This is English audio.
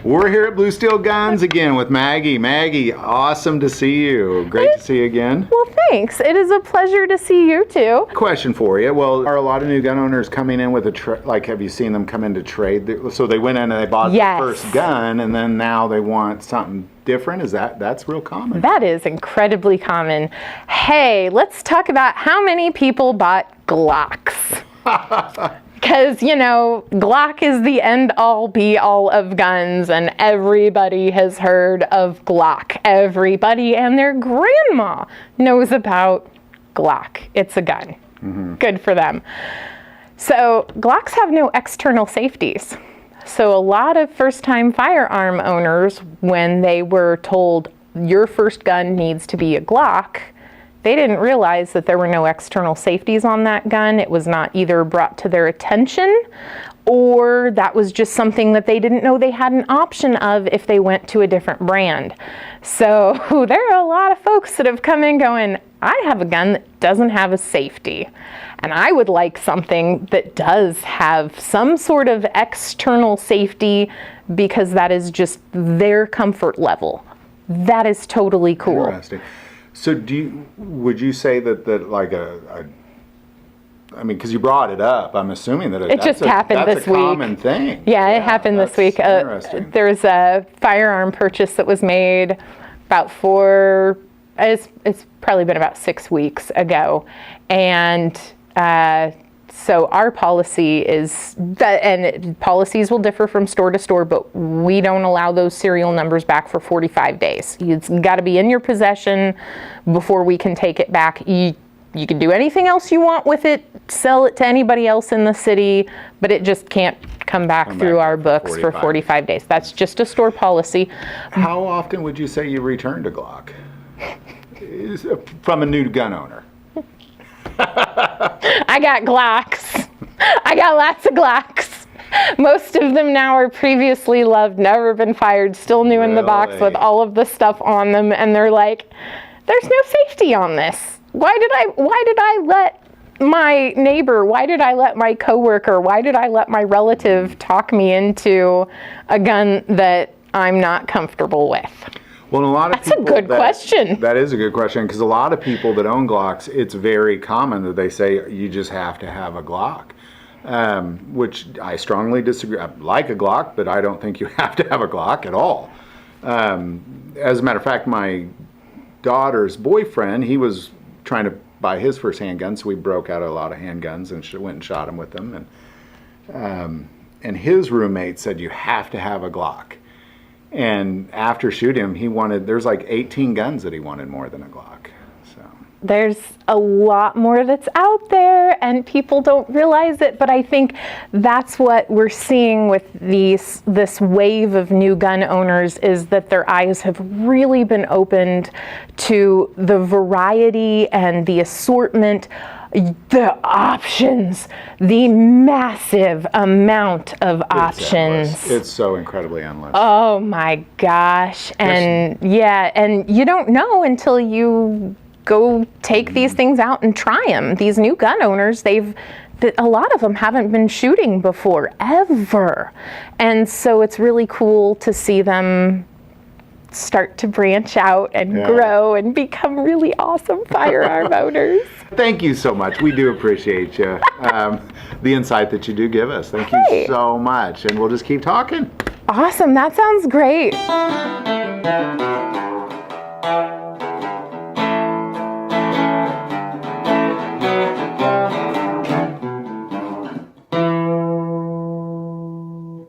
We're here at Blue Steel Guns again with Maggie. Maggie, awesome to see you. Great to see you again. Well, thanks. It is a pleasure to see you too. Question for you. Well, are a lot of new gun owners coming in with have you seen them come in to trade? So they went in and they bought Yes. the first gun, and then now they want something different? That's real common? That is incredibly common. Hey, let's talk about how many people bought Glocks. Because, you know, Glock is the end-all, be-all of guns, and everybody has heard of Glock. Everybody and their grandma knows about Glock. It's a gun. Mm-hmm. Good for them. So Glocks have no external safeties. So a lot of first-time firearm owners, when they were told your first gun needs to be a Glock, they didn't realize that there were no external safeties on that gun. It was not either brought to their attention, or that was just something that they didn't know they had an option of if they went to a different brand. So there are a lot of folks that have come in going, I have a gun that doesn't have a safety, and I would like something that does have some sort of external safety because that is just their comfort level. That is totally cool. Interesting. So would you say that like I mean, because you brought it up, I'm assuming that it just happened this week. That's a common thing. Yeah, it happened this week. Interesting. There's a firearm purchase that was made about it's probably been about 6 weeks ago. And so our policy is that, and policies will differ from store to store, but we don't allow those serial numbers back for 45 days. It's got to be in your possession before we can take it back. You can do anything else you want with it, sell it to anybody else in the city, but it just can't come back through our books for 45 days. That's just a store policy. How often would you say you return to Glock from a new gun owner? I got Glocks. I got lots of Glocks. Most of them now are previously loved, never been fired, still new in the box with all of the stuff on them, and they're like, there's no safety on this. Why did I let my neighbor, why did I let my coworker, why did I let my relative talk me into a gun that I'm not comfortable with? Well, a lot of That's a good question. That is a good question, because a lot of people that own Glocks, it's very common that they say you just have to have a Glock, which I strongly disagree. I like a Glock, but I don't think you have to have a Glock at all. As a matter of fact, my daughter's boyfriend, he was trying to buy his first handgun, so we broke out a lot of handguns and went and shot him with them. And his roommate said you have to have a Glock. And after shooting him, there's like 18 guns that he wanted more than a Glock. So there's a lot more that's out there and people don't realize it, but I think that's what we're seeing with this wave of new gun owners, is that their eyes have really been opened to the variety and the assortment, the options, the massive amount of options. It's so incredibly endless. Oh my gosh. And and you don't know until you go take these things out and try them. These new gun owners, a lot of them haven't been shooting before, ever. And so it's really cool to see them start to branch out and grow and become really awesome firearm owners. Thank you so much. We do appreciate you, the insight that you do give us. Thank you so much. And we'll just keep talking. Awesome. That sounds great.